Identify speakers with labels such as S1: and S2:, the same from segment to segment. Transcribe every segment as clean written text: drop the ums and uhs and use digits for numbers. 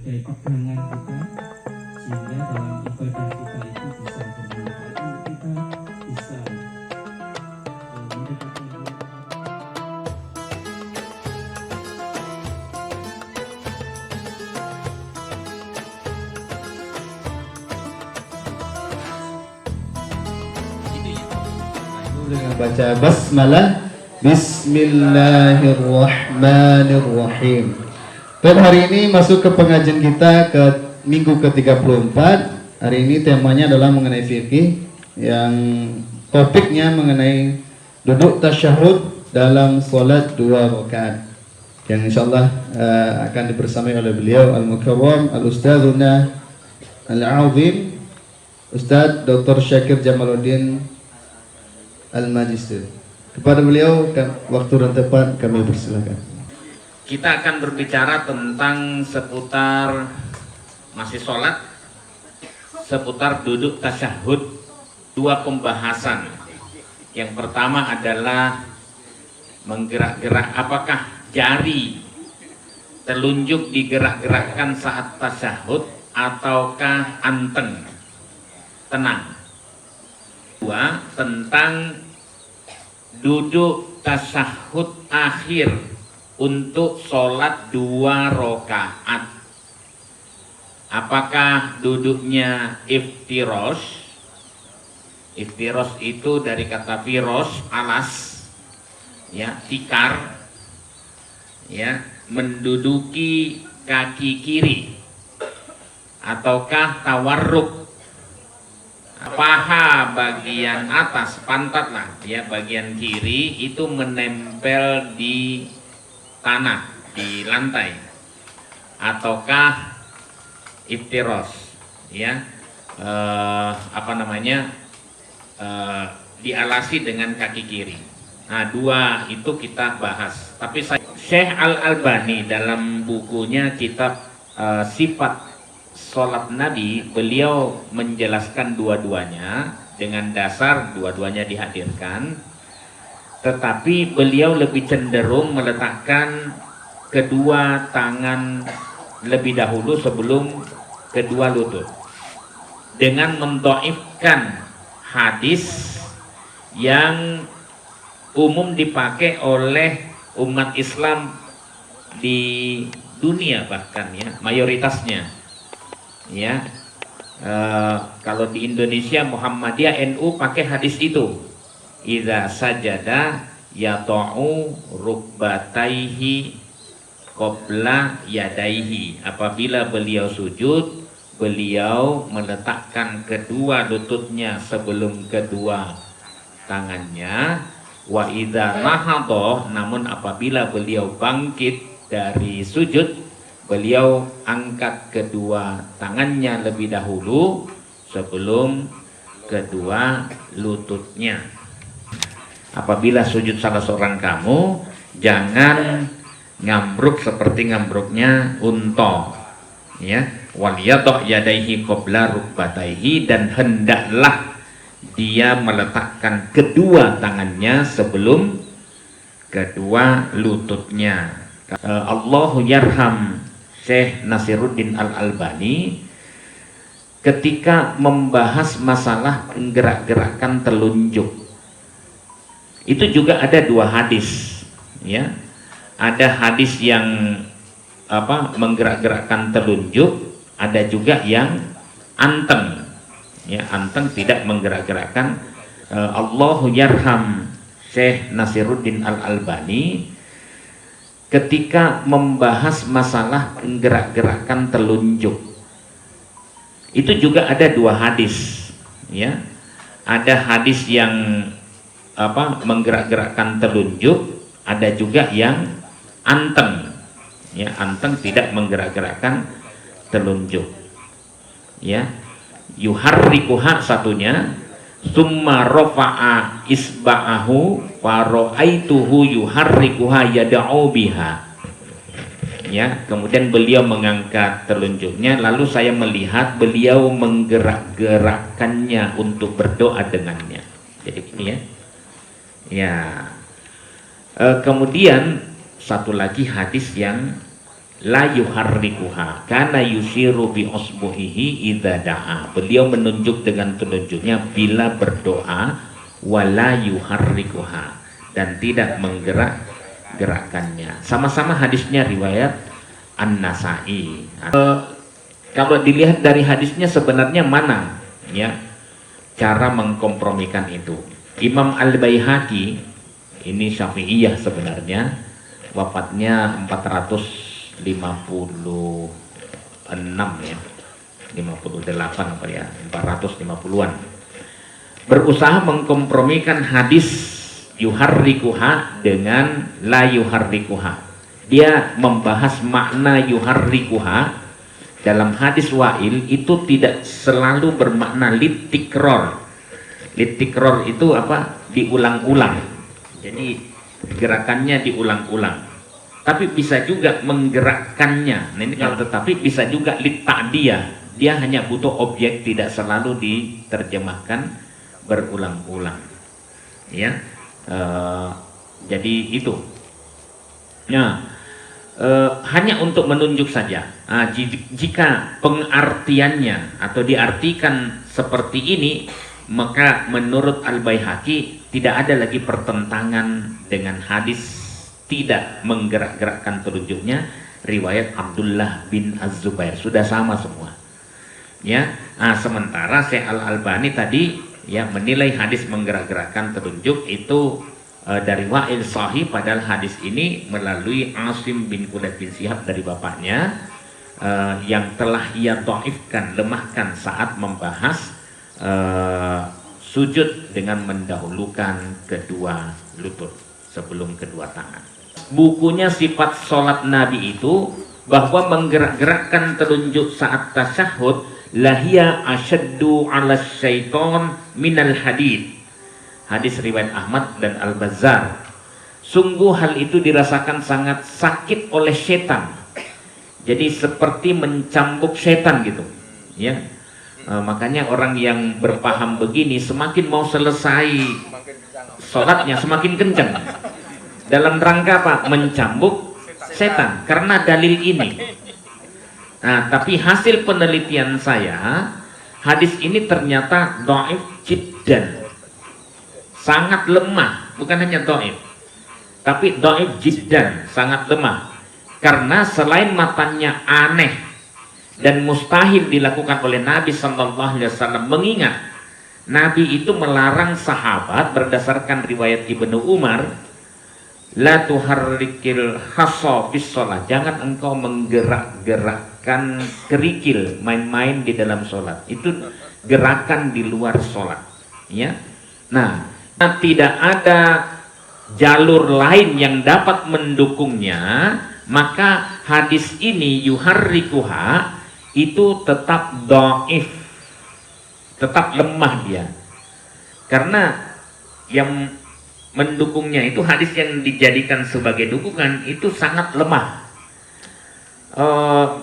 S1: sebagai pegangan kita, sehingga dalam ibadah kita itu bisa bermanfaat, kita bisa mendapatkan.
S2: Dengan baca basmalah, Bismillahirrahmanirrahim. Dan hari ini masuk ke pengajian kita ke minggu ke-34. Hari ini temanya adalah mengenai fikih, yang topiknya mengenai duduk tasyahud dalam salat 2 rakaat, yang insyaallah akan dibersamai oleh beliau Al-Mukarram Al-Ustadzuna Al-Azim Ustadz Dr. Syakir Jamaluddin Al-Magister. Kepada beliau waktu dan tempat kami persilakan.
S3: Kita akan berbicara tentang seputar masih sholat, seputar duduk tasyahud. 2 pembahasan. Yang pertama adalah menggerak-gerak, apakah jari telunjuk digerak-gerakkan saat tasyahud ataukah anteng, tenang. 2 tentang duduk tasyahud akhir untuk sholat 2 rakaat. Apakah duduknya iftirosh? Iftirosh itu dari kata firosh, alas, ya, tikar, ya, menduduki kaki kiri, ataukah tawarruk, paha bagian atas, pantat lah, ya, bagian kiri itu menempel di tanah, di lantai, ataukah iftirosh, ya, dialasi dengan kaki kiri. Nah, 2 itu kita bahas. Tapi Syekh Al-Albani dalam bukunya kitab Sifat Sholat Nabi, beliau menjelaskan dua-duanya dengan dasar dua-duanya dihadirkan, tetapi beliau lebih cenderung meletakkan kedua tangan lebih dahulu sebelum kedua lutut, dengan mendhaifkan hadis yang umum dipakai oleh umat Islam di dunia, bahkan ya mayoritasnya, ya. Kalau di Indonesia Muhammadiyah NU pakai hadis itu, idza sajada yata'u rukbataihi qabla yadaihi. Apabila beliau sujud, beliau meletakkan kedua lututnya sebelum kedua tangannya. Wa idza nahadha, namun apabila beliau bangkit dari sujud, beliau angkat kedua tangannya lebih dahulu sebelum kedua lututnya. Apabila sujud salah seorang kamu, jangan ngambruk seperti ngambruknya unta, ya. Wal yadh yadaihi qabla rukbataihi, dan hendaklah dia meletakkan kedua tangannya sebelum kedua lututnya. Allahu yarham Syekh Nasiruddin Al-Albani ketika membahas masalah gerak-gerakan telunjuk, itu juga ada 2 hadis, ya. Ada hadis yang menggerak-gerakkan telunjuk, ada juga yang anteng, ya, anteng tidak menggerak-gerakkan. Allahu yarham Syekh Nasiruddin Al-Albani ketika membahas masalah gerak-gerakan telunjuk, itu juga ada 2 hadis, ya. Ada hadis yang menggerak-gerakkan telunjuk, ada juga yang anteng, ya, anteng tidak menggerak-gerakkan telunjuk, ya. Yuharrikuha satunya, summa rafa'a isba'ahu wa ra'aituhu yuharrikuha yad'u biha, ya. Kemudian beliau mengangkat telunjuknya, lalu saya melihat beliau menggerak-gerakkannya untuk berdoa dengannya. Jadi ini, ya. Ya. Kemudian satu lagi hadis yang la yuharrikuha kana yusiru bi usbuhihi idza da'a. Beliau menunjuk dengan telunjuknya bila berdoa, wala yuharrikuha, dan tidak menggerakkannya. Sama-sama hadisnya riwayat An-Nasa'i. Kalau dilihat dari hadisnya sebenarnya mana ya cara mengkompromikan itu? Imam Al-Baihaqi, ini Syafi'iyah sebenarnya, wafatnya 456 ya, 58 apa ya, 450-an. Berusaha mengkompromikan hadis yuharrikuha dengan la yuharrikuha. Dia membahas makna yuharrikuha dalam hadis Wa'il itu tidak selalu bermakna litikror. Litikror itu apa? Diulang-ulang. Jadi gerakannya diulang-ulang. Tapi bisa juga menggerakkannya. Nah, ini kalau tetapi bisa juga litta'diyah. Dia hanya butuh objek, tidak selalu diterjemahkan berulang-ulang. Ya, jadi itu. Nah, hanya untuk menunjuk saja. Jika pengartiannya atau diartikan seperti ini, maka menurut Al-Baihaqi tidak ada lagi pertentangan dengan hadis tidak menggerak-gerakkan telunjuknya riwayat Abdullah bin Az-Zubair. Sudah sama semua ya. Sementara Syekh Al-Albani tadi ya menilai hadis menggerak-gerakkan telunjuk itu dari Wa'il sahih, padahal hadis ini melalui Asim bin Kulayb bin Syihab dari bapaknya yang telah ia dhaifkan, lemahkan saat membahas sujud dengan mendahulukan kedua lutut sebelum kedua tangan. Bukunya Sifat Sholat Nabi itu bahwa menggerak-gerakkan telunjuk saat tasyahud lahia asyaddu ala syaiton minal hadid. Hadis riwayat Ahmad dan Al-Bazzar. Sungguh hal itu dirasakan sangat sakit oleh setan. Jadi seperti mencambuk setan gitu ya. Makanya orang yang berpaham begini semakin mau selesai sholatnya semakin kencang. Dalam rangka apa? Mencambuk setan karena dalil ini. Nah, tapi hasil penelitian saya, hadis ini ternyata dhaif jiddan. Sangat lemah, bukan hanya dhaif, tapi dhaif jiddan, sangat lemah. Karena selain matanya aneh dan mustahil dilakukan oleh Nabi sallallahu alaihi wasallam, mengingat Nabi itu melarang sahabat berdasarkan riwayat Ibnu Umar, la tuharrikil hasa bis sholat, jangan engkau menggerak-gerakkan kerikil, main-main di dalam sholat. Itu gerakan di luar sholat ya. Nah, tidak ada jalur lain yang dapat mendukungnya, maka hadis ini yuharrikuha itu tetap dhaif, tetap lemah dia, karena yang mendukungnya itu hadis yang dijadikan sebagai dukungan itu sangat lemah.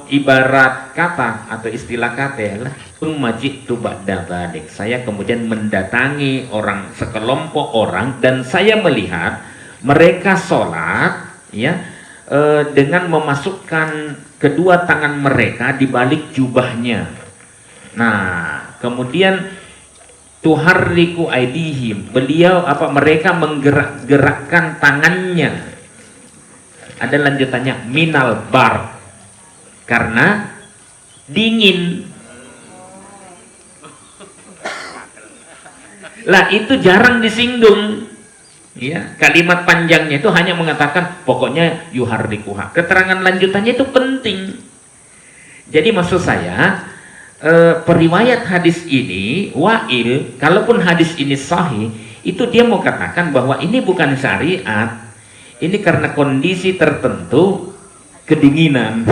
S3: Ibarat kata atau istilah kata adalah majitu ba'da dzalik, saya kemudian mendatangi orang, sekelompok orang, dan saya melihat mereka sholat ya dengan memasukkan kedua tangan mereka di balik jubahnya. Nah, kemudian tuharriku aidihim, beliau mereka menggerak-gerakkan tangannya. Ada lanjutannya minal bar, karena dingin. Lah itu jarang disinggung ya, kalimat panjangnya itu hanya mengatakan pokoknya yuharrikuha. Keterangan lanjutannya itu penting. Jadi maksud saya, periwayat hadis ini Wa'il, kalaupun hadis ini sahih, itu dia mau katakan bahwa ini bukan syariat, ini karena kondisi tertentu kedinginan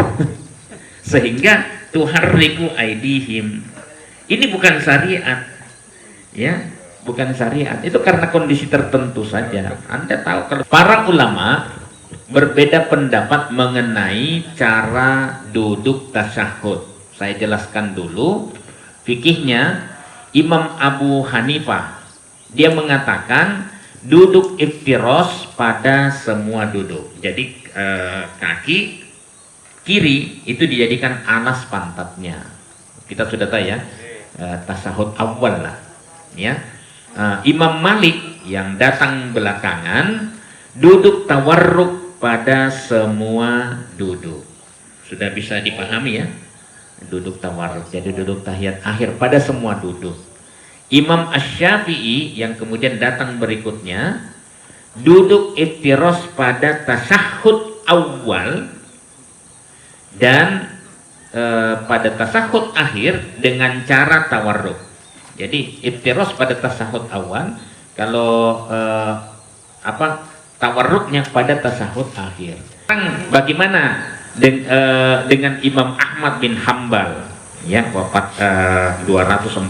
S3: sehingga tuharriku aidihim, ini bukan syariat ya, bukan syariat, itu karena kondisi tertentu saja. Anda tahu kalau para ulama berbeda pendapat mengenai cara duduk tasyahud. Saya jelaskan dulu fikihnya. Imam Abu Hanifah dia mengatakan duduk iftiros pada semua duduk. Jadi kaki kiri itu dijadikan alas pantatnya. Kita sudah tahu ya, tasahud awal lah ya. Imam Malik yang datang belakangan duduk tawarruk pada semua duduk. Sudah bisa dipahami ya, duduk tawarruk, jadi duduk tahiyat akhir pada semua duduk. Imam Asy-Syafi'i yang kemudian datang berikutnya duduk iftiros pada tasahud awal dan pada tasahud akhir dengan cara tawarruk. Jadi iftiros pada tasahud awal, kalau tawarruknya pada tasahud akhir. Bagaimana dengan Imam Ahmad bin Hambal ya, wafat 241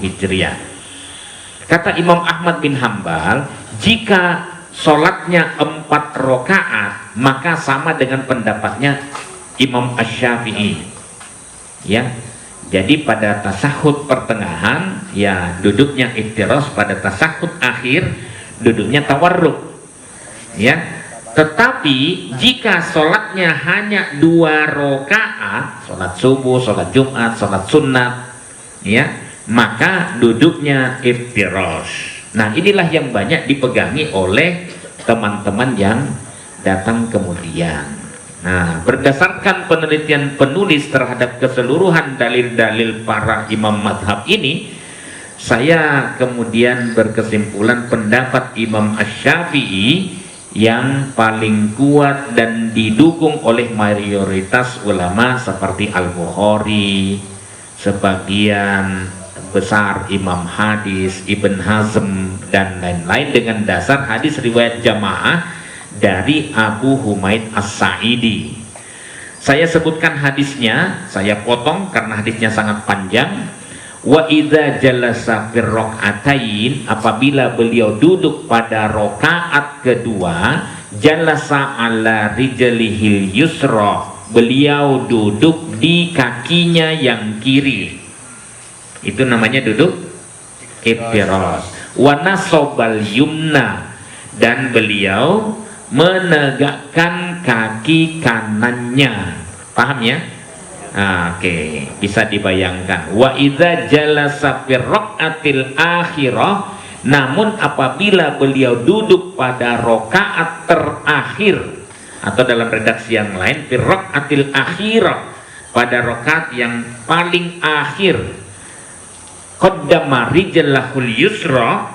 S3: Hijriah. Kata Imam Ahmad bin Hambal, jika sholatnya 4 rakaat maka sama dengan pendapatnya Imam Asy-Syafi'i ya. Jadi pada tasahud pertengahan ya duduknya iftiros, pada tasahud akhir duduknya tawarruk ya. Tetapi jika sholatnya hanya 2 rakaat, sholat subuh, sholat Jumat, sholat sunat ya, maka duduknya iftiros. Nah, inilah yang banyak dipegangi oleh teman-teman yang datang kemudian. Nah, berdasarkan penelitian penulis terhadap keseluruhan dalil-dalil para imam madhab ini, saya kemudian berkesimpulan pendapat Imam Asy-Syafi'i yang paling kuat dan didukung oleh mayoritas ulama seperti Al-Bukhari, sebagian besar imam hadis, Ibn Hazm dan lain-lain, dengan dasar hadis riwayat jamaah dari Abu Humaid As-Sa'idi. Saya sebutkan hadisnya, saya potong karena hadisnya sangat panjang. Wa idza jalasa fir rak'atain, apabila beliau duduk pada rakaat kedua, jalasa ala rijlihil yusra, beliau duduk di kakinya yang kiri. Itu namanya duduk iftiros. Wa nasobal yumna, dan beliau menegakkan kaki kanannya. Paham ya? Oke, bisa dibayangkan. Wa idza jalasa fir rak'atil akhirah, namun apabila beliau duduk pada rakaat terakhir, atau dalam redaksi yang lain fir rak'atil akhirah, pada rakaat yang paling akhir, qaddama rijlahul yusra,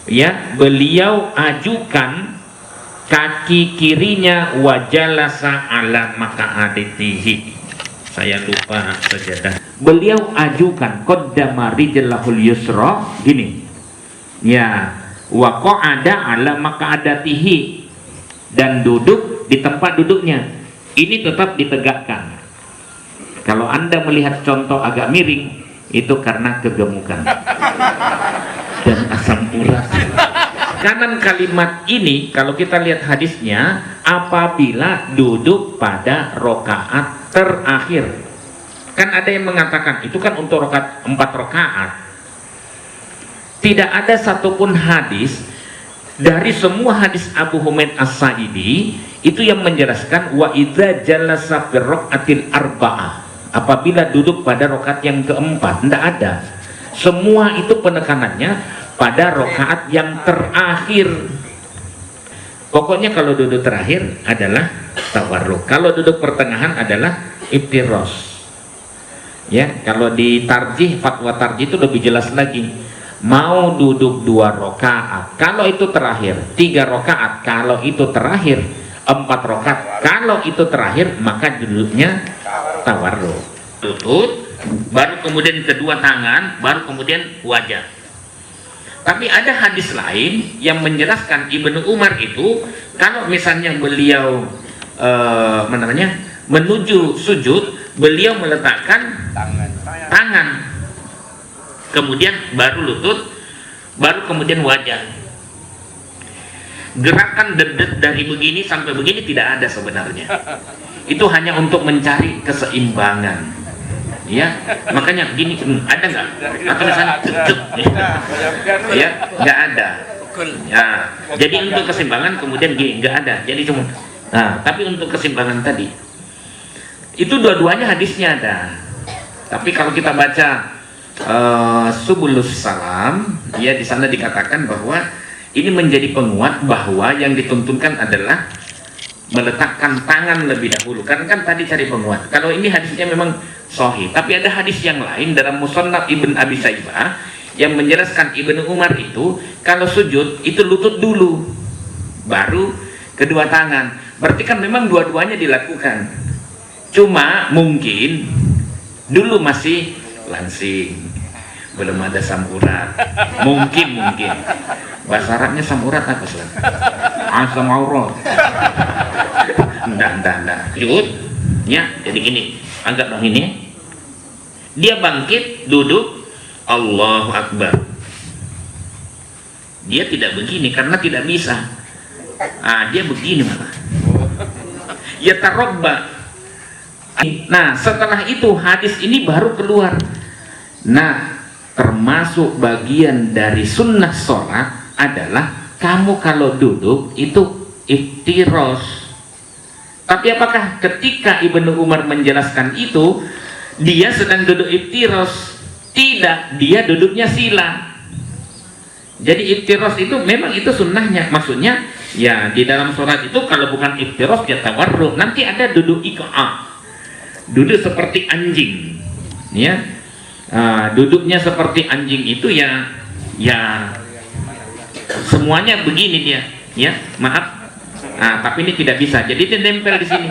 S3: ya, beliau ajukan kaki kirinya, wa jalasa ala maq'adatihi. Saya lupa sajadah. Beliau ajukan qaddama rijlahul yusra, gini. Ya, wa qa'ada ala maq'adatihi, dan duduk di tempat duduknya. Ini tetap ditegakkan. Kalau Anda melihat contoh agak miring, itu karena kegemukan dan asam urat. Kanan kalimat ini kalau kita lihat hadisnya, apabila duduk pada rokaat terakhir. Kan ada yang mengatakan itu kan untuk rokaat 4 rokaat. Tidak ada satupun hadis dari semua hadis Abu Humaid As-Sa'idi itu yang menjelaskan wa idza jalasa fi rakaatil arba'ah, apabila duduk pada rokaat yang keempat. Tidak ada. Semua itu penekanannya pada rokaat yang terakhir. Pokoknya kalau duduk terakhir adalah tawarruk, kalau duduk pertengahan adalah iftiros. Ya, kalau di tarjih, fatwa tarjih itu lebih jelas lagi. Mau duduk 2 rokaat, kalau itu terakhir 3 rokaat, kalau itu terakhir 4 rokaat, kalau itu terakhir maka duduknya tawarruk. Lutut, baru kemudian kedua tangan, baru kemudian wajah. Tapi ada hadis lain yang menjelaskan Ibnu Umar itu kalau misalnya beliau menuju sujud, beliau meletakkan tangan, kemudian baru lutut, baru kemudian wajah. Gerakan dedet dari begini sampai begini tidak ada sebenarnya. Itu hanya untuk mencari keseimbangan. Ya, makanya gini, ada nggak? Atau misalnya ya, nggak ada. Ya, jadi untuk keseimbangan kemudian G nggak ada. Jadi cuma, nah, tapi untuk keseimbangan tadi itu dua-duanya hadisnya ada. Tapi kalau kita baca Subulus Salam, ya di sana dikatakan bahwa ini menjadi penguat bahwa yang dituntunkan adalah meletakkan tangan lebih dahulu, karena kan tadi cari penguat. Kalau ini hadisnya memang sahih, tapi ada hadis yang lain dalam Musannaf Ibn Abi Saibah yang menjelaskan Ibnu Umar itu kalau sujud itu lutut dulu, baru kedua tangan. Berarti kan memang dua-duanya dilakukan. Cuma mungkin dulu masih langsing, belum ada samurat. Mungkin bahasa Arabnya samurat apa sih? Asam aurat. Enggak. Sujud, ya. Jadi gini, anggaplah ini. Dia bangkit, duduk, Allahu Akbar. Dia tidak begini karena tidak bisa. Dia begini malah. Ya tarabba. Nah, setelah itu hadis ini baru keluar. Nah, termasuk bagian dari sunnah sholat adalah kamu kalau duduk itu iftiros. Tapi apakah ketika Ibnu Umar menjelaskan itu dia sedang duduk iftiros? Tidak, dia duduknya sila. Jadi iftiros itu memang itu sunnahnya. Maksudnya ya di dalam sholat itu kalau bukan iftiros ya tawarruk. Nanti ada duduk iqa'a, duduk seperti anjing, ya. Duduknya seperti anjing itu ya semuanya begini dia, ya. Maaf. Tapi ini tidak bisa. Jadi dia nempel di sini,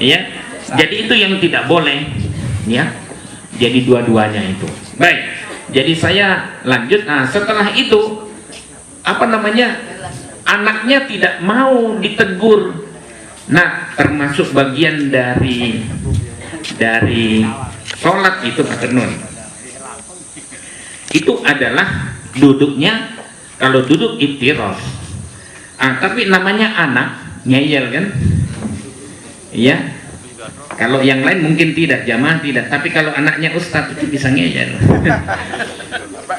S3: ya. Jadi itu yang tidak boleh, ya. Jadi dua-duanya itu. Baik. Jadi saya lanjut. Setelah itu apa namanya? Anaknya tidak mau ditegur. Nah, termasuk bagian dari sholat itu Pak Nun. Itu adalah duduknya kalau duduk iftiros. Tapi namanya anak ngeyel kan? Iya. Kalau yang lain mungkin tidak, jamaah tidak. Tapi kalau anaknya ustadz itu bisa ngeyel.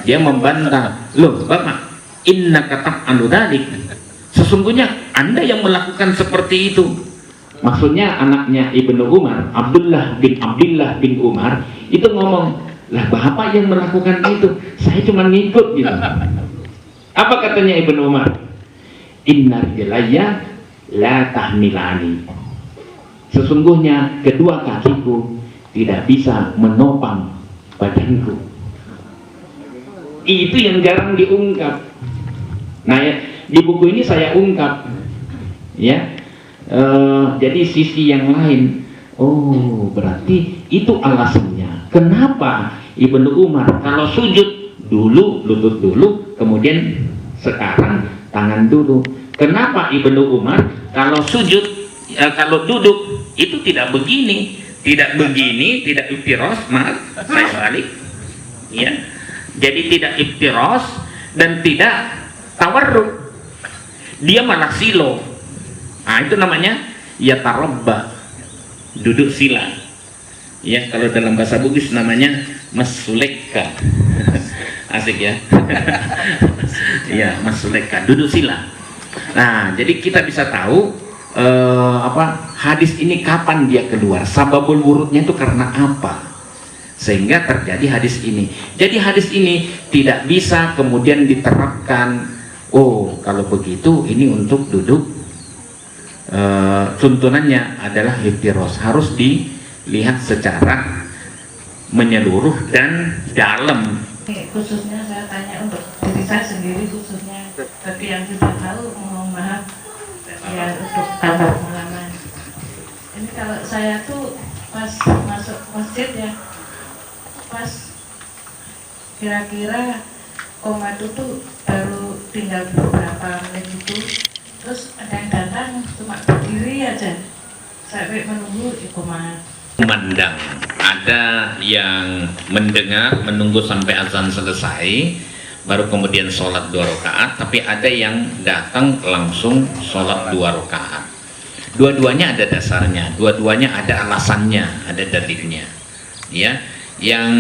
S3: Dia membantah. Loh, Bapak, inna katab anudalik. Sesungguhnya Anda yang melakukan seperti itu. Maksudnya anaknya Ibnu Umar, Abdullah bin Umar itu ngomong, lah bapak yang melakukan itu, saya cuma ngikut gitu. Apa katanya Ibnu Umar? Inna rijlaya la tahmilani. Sesungguhnya kedua kakiku tidak bisa menopang badanku. Itu yang jarang diungkap. Nah ya, di buku ini saya ungkap, ya. Jadi sisi yang lain. Oh, berarti itu alasannya. Kenapa Ibnu Umar kalau sujud dulu lutut dulu, kemudian sekarang tangan dulu. Kenapa Ibnu Umar kalau sujud, kalau duduk itu tidak begini, tidak iftiros, maaf, saya balik, ya. Jadi tidak iftiros dan tidak tawarruk, dia malah silo. Itu namanya ya tarabba, duduk sila. Ya, kalau dalam bahasa Bugis namanya masuleka. Asik ya. Ya, masuleka, duduk sila. Nah, jadi kita bisa tahu hadis ini kapan dia keluar, sababul wurudnya itu karena apa, sehingga terjadi hadis ini. Jadi hadis ini tidak bisa kemudian diterapkan. Oh, kalau begitu ini untuk duduk tuntunannya adalah iftiros, harus dilihat secara menyeluruh dan dalam.
S4: Khususnya saya tanya untuk diri saya sendiri khususnya, bagi yang sudah tahu mohon maaf ya untuk tambah pengalaman. Ini kalau saya tuh pas masuk masjid ya, pas kira-kira komando tuh baru tinggal beberapa menit itu, terus ada yang datang cuma berdiri aja sampai menunggu ikomat.
S3: Memandang, ada yang mendengar, menunggu sampai azan selesai baru kemudian sholat 2 rakaat, tapi ada yang datang langsung sholat 2 rakaat. Dua-duanya ada dasarnya, dua-duanya ada alasannya, ada dalilnya, ya. Yang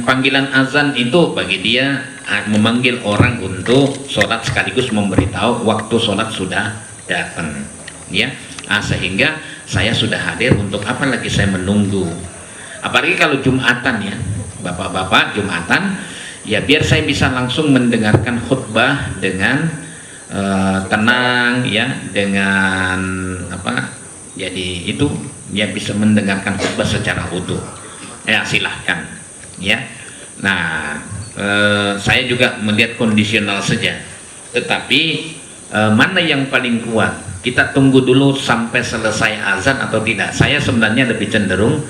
S3: panggilan azan itu bagi dia memanggil orang untuk sholat sekaligus memberitahu waktu sholat sudah datang, ya. Sehingga saya sudah hadir, untuk apa lagi saya menunggu? Apalagi kalau Jumatan, ya, bapak-bapak Jumatan, ya biar saya bisa langsung mendengarkan khutbah dengan tenang, ya, dengan apa? Jadi itu ya bisa mendengarkan khutbah secara utuh. Ya silahkan, ya. Nah, saya juga melihat kondisional saja. Tetapi mana yang paling kuat? Kita tunggu dulu sampai selesai azan atau tidak? Saya sebenarnya lebih cenderung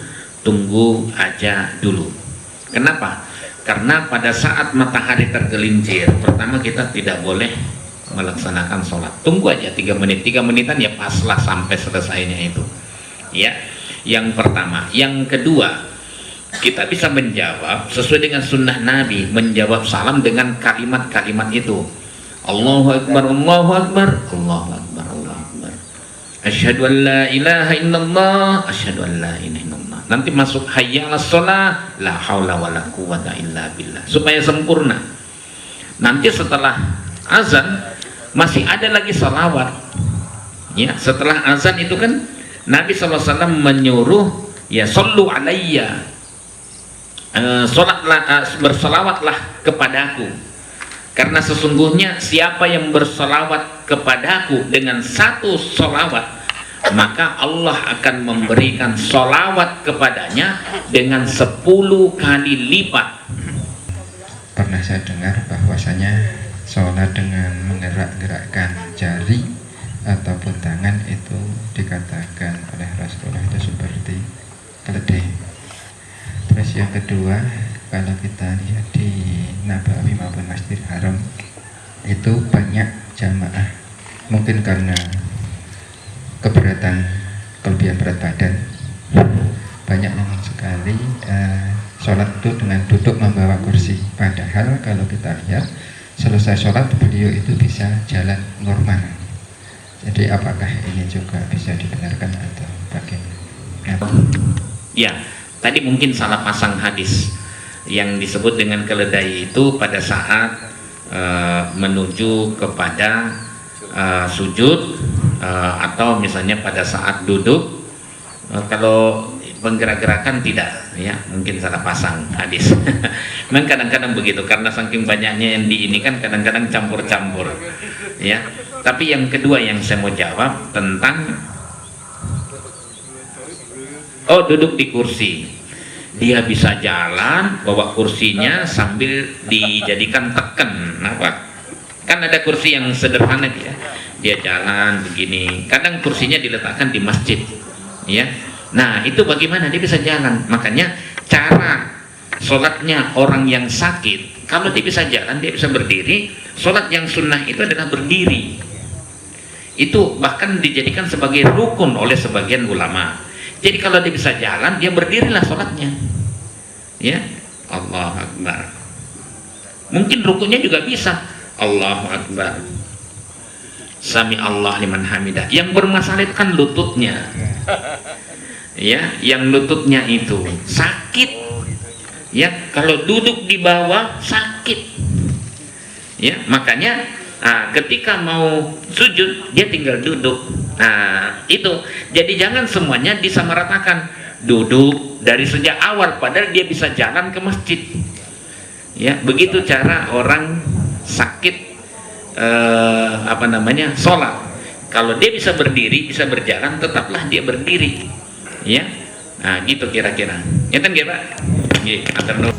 S3: tunggu aja dulu. Kenapa? Karena pada saat matahari tergelincir, pertama kita tidak boleh melaksanakan sholat. Tunggu aja 3 menit, 3 menitan ya paslah sampai selesainya itu. Ya, yang pertama. Yang kedua, kita bisa menjawab sesuai dengan sunnah Nabi, menjawab salam dengan kalimat-kalimat itu. Allahu Akbar, Allahu Akbar, Allahu Akbar, Allahu Akbar. Asyhadu an la ilaha illallah, asyhadu an la ilaha illallah. Nanti masuk hayya 'alas shalah, la haula wala quwata illa billah. Supaya sempurna. Nanti setelah azan masih ada lagi salawat. Ya, setelah azan itu kan Nabi SAW menyuruh, ya, sallu alayya, bersalawatlah kepadaku, karena sesungguhnya siapa yang bersalawat kepadaku dengan 1 salawat, maka Allah akan memberikan salawat kepadanya dengan 10 kali lipat.
S5: Pernah saya dengar bahwasanya sholat dengan menggerak-gerakkan jari ataupun tangan itu dikatakan oleh Rasulullah itu seperti keledai. Terus yang kedua, kalau kita lihat di Nabawi maupun Masjidil Haram itu banyak jamaah, mungkin karena keberatan, kelebihan berat badan, banyak yang sekali sholat itu dengan duduk membawa kursi. Padahal kalau kita lihat selesai sholat beliau itu bisa jalan normal. Jadi apakah ini juga bisa dibenarkan atau bagaimana?
S3: Ya, tadi mungkin salah pasang hadis. Yang disebut dengan keledai itu pada saat menuju kepada sujud, atau misalnya pada saat duduk. Kalau penggerak-gerakan tidak, ya, mungkin salah pasang hadis. Memang kadang-kadang begitu, karena saking banyaknya yang di ini kan kadang-kadang campur-campur, ya. Tapi yang kedua yang saya mau jawab tentang duduk di kursi, dia bisa jalan bawa kursinya sambil dijadikan teken. Kenapa? Kan ada kursi yang sederhana, dia jalan begini. Kadang kursinya diletakkan di masjid, ya. Nah itu bagaimana dia bisa jalan? Makanya cara sholatnya orang yang sakit, kalau dia bisa jalan, dia bisa berdiri. Sholat yang sunnah itu adalah berdiri. Itu bahkan dijadikan sebagai rukun oleh sebagian ulama. Jadi kalau dia bisa jalan, dia berdirilah sholatnya, ya. Allahu Akbar. Mungkin rukunnya juga bisa Allahu Akbar, Sami Allah liman hamidah. Yang bermasalah itu kan lututnya, ya, yang lututnya itu sakit, ya. Kalau duduk di bawah sakit, ya. Makanya ketika mau sujud dia tinggal duduk. Nah itu, jadi jangan semuanya disamaratakan. Duduk dari sejak awal padahal dia bisa jalan ke masjid, ya. Begitu cara orang sakit sholat. Kalau dia bisa berdiri, bisa berjalan, tetaplah dia berdiri, ya. Nah gitu kira-kira. Ya kan, Pak? Nggih, atur nuwun.